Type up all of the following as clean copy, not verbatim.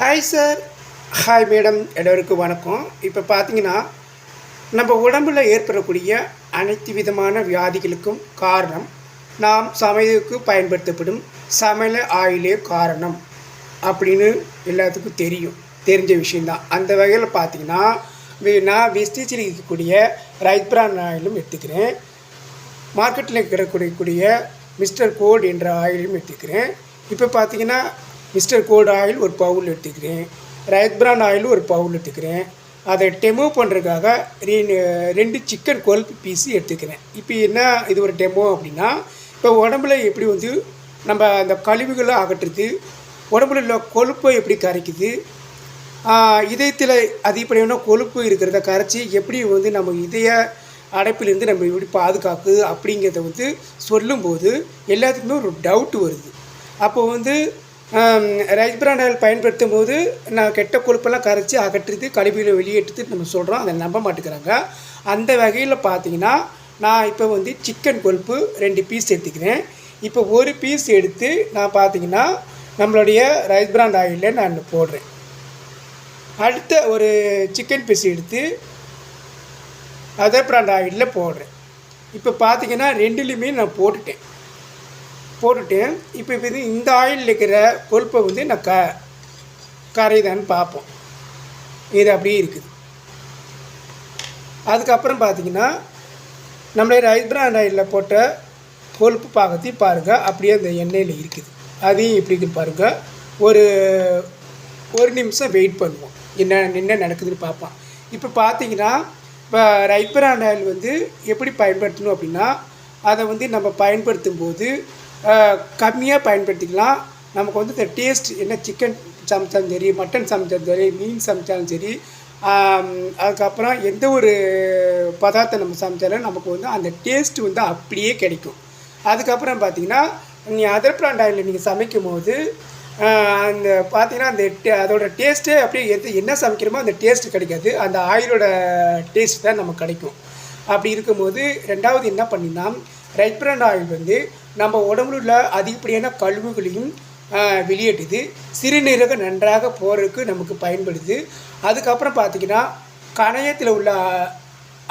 Hi sir. Hi madam. எல்லோருக்கும் வணக்கம். இப்போ பார்த்தீங்கன்னா நம்ம உடம்பில் ஏற்படக்கூடிய அனைத்து விதமான வியாதிகளுக்கும் காரணம் நாம் சமையலுக்கு பயன்படுத்தப்படும் சமையல் ஆயிலே காரணம் அப்படின்னு எல்லாத்துக்கும் தெரிஞ்ச விஷயந்தான். அந்த வகையில் பார்த்தீங்கன்னா நான் வெஸ்டேஜில் இருக்கக்கூடிய ரைஸ் பிரான் ஆயிலும் எடுத்துக்கிறேன். மார்க்கெட்டில் கிடைக்கக்கூடிய மிஸ்டர் கோல்டு என்ற ஆயிலும் எடுத்துக்கிறேன். இப்போ பார்த்தீங்கன்னா மிஸ்டர் கோல்டு ஆயில் ஒரு பவுல் எடுத்துக்கிறேன். ரைஸ் பிரான் ஆயில் ஒரு பவுல் எடுத்துக்கிறேன். அதை டெமோ பண்ணுறதுக்காக 2 சிக்கன் கொழுப்பு பீஸு எடுத்துக்கிறேன். இப்போ என்ன இது ஒரு டெமோ அப்படின்னா, இப்போ உடம்புல எப்படி வந்து நம்ம அந்த கழிவுகளை அகற்றுது, உடம்புல உள்ள கொழுப்பை எப்படி கரைக்குது, இதயத்தில் அதிகப்படியான கொழுப்பு இருக்கிறத கரைச்சி எப்படி வந்து நம்ம இதய அடைப்பிலேருந்து நம்ம எப்படி பாதுகாக்குது அப்படிங்கிறத வந்து சொல்லும்போது எல்லாத்துக்குமே ஒரு டவுட்டு வருது. அப்போ வந்து ரைஸ் பிரான் ஆயில் பயன்படுத்தும் போது நான் கெட்ட கொழுப்பெல்லாம் கரைச்சி அகற்றுது, கழிவுகளை வெளியேற்றுது நம்ம சொல்கிறோம். அதை நம்ப மாட்டேங்கிறாங்க. அந்த வகையில் பார்த்தீங்கன்னா நான் இப்போ வந்து சிக்கன் கொழுப்பு 2 பீஸ் எடுத்துக்கிறேன். இப்போ ஒரு பீஸ் எடுத்து நான் பார்த்தீங்கன்னா நம்மளுடைய ரைஸ் பிரான் ஆயிலில் நான் போடுறேன். அடுத்த ஒரு சிக்கன் பீஸ் எடுத்து அதர் பிராண்ட் ஆயிலில் போடுறேன். இப்போ பார்த்தீங்கன்னா 2லையுமே நான் போட்டுட்டேன். இப்போ இது இந்த ஆயிலில் இருக்கிற கொழுப்பை வந்து நான் கரைதான்னு பார்ப்போம். இது அப்படியே இருக்குது. அதுக்கப்புறம் பார்த்தீங்கன்னா நம்மளே ரைஸ் பிரான் ஆயிலில் போட்ட கொழுப்பு பாகத்தையும் பாருங்கள், அப்படியே அந்த எண்ணெயில் இருக்குது. அதையும் எப்படி இருக்குன்னு பாருங்கள். ஒரு நிமிஷம் வெயிட் பண்ணுவோம், என்ன நடக்குதுன்னு பார்ப்போம். இப்போ பார்த்தீங்கன்னா இப்போ ரைஸ் பிரான் ஆயில் வந்து எப்படி பயன்படுத்தணும் அப்படின்னா, அதை வந்து நம்ம பயன்படுத்தும் போது கம்மியாக பயன்படுத்திக்கலாம். நமக்கு வந்து இந்த டேஸ்ட் என்ன சிக்கன் சமைச்சாலும் சரி, மட்டன் சமைச்சாலும் சரி, மீன் சமைச்சாலும் சரி, அதுக்கப்புறம் எந்த ஒரு பதார்த்தம் நம்ம சமைச்சாலும் நமக்கு வந்து அந்த டேஸ்ட்டு வந்து அப்படியே கிடைக்கும். அதுக்கப்புறம் பார்த்திங்கன்னா அதர் பிராண்ட் ஆயிலில் நீங்கள் சமைக்கும் போது அந்த பார்த்திங்கன்னா அதோடய டேஸ்ட்டே அப்படியே என்ன சமைக்கிறோமோ அந்த டேஸ்ட்டு கிடைக்காது. அந்த ஆயிலோட டேஸ்ட் தான் நமக்கு கிடைக்கும். அப்படி இருக்கும்போது ரெண்டாவது என்ன பண்ணினா, ரைஸ் பிரான் ஆயில் வந்து நம்ம உடம்புல உள்ள அதிகப்படியான கழிவுகளையும் வெளியேற்றுது, சிறுநீரகம் நன்றாக போகிறதுக்கு நமக்கு பயன்படுது. அதுக்கப்புறம் பார்த்திங்கன்னா கணையத்தில் உள்ள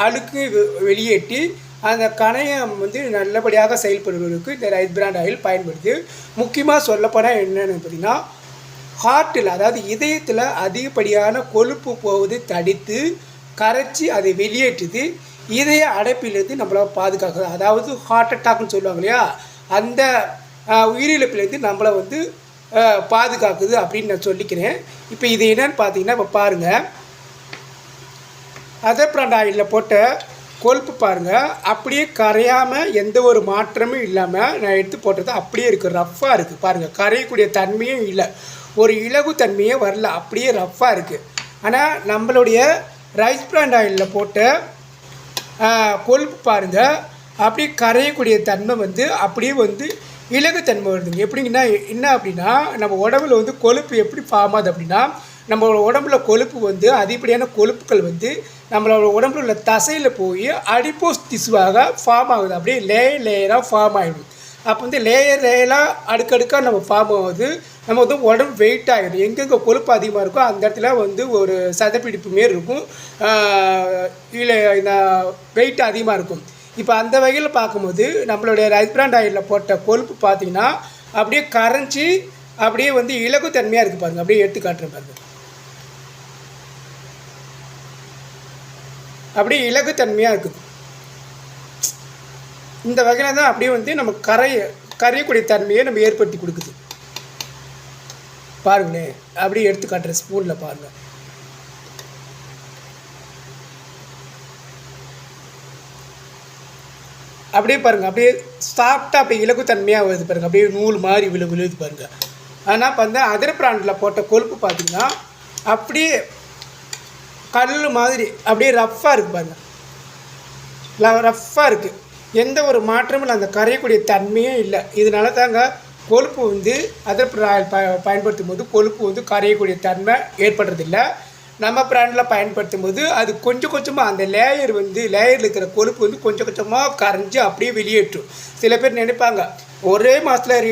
அழுக்கு வெளியேற்றி அந்த கணையம் வந்து நல்லபடியாக செயல்படுவதற்கு இந்த ரைஸ் பிரான் ஆயில் பயன்படுது. முக்கியமாக சொல்லப்போனால் என்னென்னு பார்த்திங்கன்னா, ஹார்ட்டில் அதாவது இதயத்தில் அதிகப்படியான கொழுப்பு போவது தடுத்து கரைச்சி அதை வெளியேற்றுது. இதய அடைப்பிலிருந்து நம்மளை பாதுகாக்குது. அதாவது ஹார்ட் அட்டாக்னு சொல்லுவாங்க இல்லையா, அந்த உயிரிழப்பிலேருந்து நம்மளை வந்து பாதுகாக்குது அப்படின்னு நான் சொல்லிக்கிறேன். இப்போ இது என்னன்னு பார்த்தீங்கன்னா, இப்போ பாருங்கள், அதர் பிராண்ட் ஆயிலில் போட்ட கொழுப்பு பாருங்கள், அப்படியே கரையாமல் எந்த ஒரு மாற்றமும் இல்லாமல் நான் எடுத்து போட்டது அப்படியே இருக்குது. ரஃப்பாக இருக்குது பாருங்கள், கரையக்கூடிய தன்மையும் இல்லை, ஒரு இலகு தன்மையே வரல, அப்படியே ரஃப்பாக இருக்குது. ஆனால் நம்மளுடைய ரைஸ் பிராண்ட் ஆயிலில் போட்ட கொழுப்பு பாருங்கள், அப்படியே கரையக்கூடிய தன்மை வந்து அப்படியே வந்து இலகுத்தன்மை வருதுங்க. எப்படிங்கன்னா என்ன அப்படின்னா, நம்ம உடம்புல வந்து கொழுப்பு எப்படி ஃபார்ம் ஆகுது அப்படின்னா, நம்மளோட உடம்புல கொழுப்பு வந்து அதிகப்படியான கொழுப்புகள் வந்து நம்மளோட உடம்புல உள்ள தசையில் போய் அடிப்போஸ் திசுவாக ஃபார்ம் ஆகுது. அப்படியே லேயராக ஃபார்ம் ஆகிடும். அப்போ வந்து லேயராக அடுக்கடுக்காக நம்ம ஃபார்ம் ஆகுது. நம்ம வந்து உடம்பு வெயிட் ஆகிடும். எங்கெங்கே கொழுப்பு அதிகமாக இருக்கோ அந்த இடத்துல வந்து ஒரு சதைப்பிடிப்பு மாரி இருக்கும், இல்லை இந்த வெயிட் அதிகமாக இருக்கும். இப்போ அந்த வகையில் பார்க்கும்போது நம்மளுடைய ரைஸ் பிராண்ட் ஆயிலில் போட்ட கொழுப்பு பார்த்திங்கன்னா அப்படியே கரைஞ்சி அப்படியே வந்து இலகுத்தன்மையாக இருக்குது பாருங்கள். அப்படியே எடுத்து காட்டுறேன் பாருங்கள், அப்படியே இலகுத்தன்மையாக இருக்குது. இந்த வகையில் தான் அப்படியே வந்து நம்ம கரையக்கூடிய தன்மையை நம்ம ஏற்படுத்தி கொடுக்குது. பாருங்களேன், அப்படியே எடுத்து காட்டுறேன், ஸ்பூனில் பாருங்கள். அப்படியே பாருங்கள், அப்படியே சாப்பிட்டா அப்படியே இலகுத்தன்மையாக வருது பாருங்கள், அப்படியே நூல் மாதிரி விழுது பாருங்கள். ஆனால் இப்போ வந்து அதர் பிராண்டில் போட்ட கொழுப்பு பார்த்திங்கன்னா அப்படியே கல் மாதிரி அப்படியே ரஃப்பாக இருக்குது பாருங்கள், ரஃப்பாக இருக்குது, எந்த ஒரு மாற்றமும் இல்லை, அந்த கரையக்கூடிய தன்மையே இல்லை. இதனால தாங்க கொழுப்பு வந்து அதர் பிராண்ட் ஆயில் பயன்படுத்தும் போது கொழுப்பு வந்து கரையக்கூடிய தன்மை ஏற்படுறதில்லை. நம்ம பிராண்டில் பயன்படுத்தும் போது அது கொஞ்சம் கொஞ்சமாக அந்த லேயரில் இருக்கிற கொழுப்பு வந்து கொஞ்சம் கொஞ்சமாக கரைஞ்சி அப்படியே வெளியேற்றும். சில பேர் நினைப்பாங்க ஒரே மாதத்தில்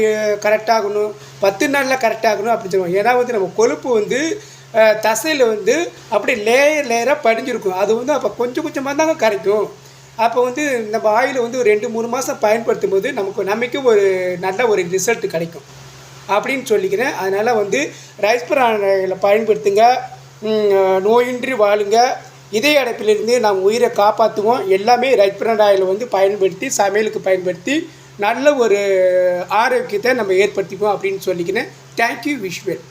கரெக்டாகணும், 10 நாளில் கரெக்டாகணும் அப்படின்னு சொல்லுவாங்க. ஏன்னா வந்து நம்ம கொழுப்பு வந்து தசையில் வந்து அப்படியே லேயராக படிஞ்சிருக்கும். அது வந்து அப்போ கொஞ்சம் கொஞ்சமாக தாங்க கரைக்கும். அப்போ வந்து நம்ம ஆயிலை வந்து ஒரு 2-3 மாதம் பயன்படுத்தும் போது நமக்கு ஒரு நல்ல ஒரு ரிசல்ட் கிடைக்கும் அப்படின்னு சொல்லிக்கிறேன். அதனால் வந்து ரைஸ் பிரான் ஆயிலை பயன்படுத்துங்க. நோயின்றி வாழுங்க. இதய அடைப்பிலிருந்து நாம் உயிரை காப்பாற்றுவோம். எல்லாமே ரைஸ் பிரான் ஆயிலை வந்து பயன்படுத்தி சமையலுக்கு பயன்படுத்தி நல்ல ஒரு ஆரோக்கியத்தை நம்ம ஏற்படுத்திக்குவோம் அப்படின்னு சொல்லிக்கிறேன். தேங்க்யூ. Wish well.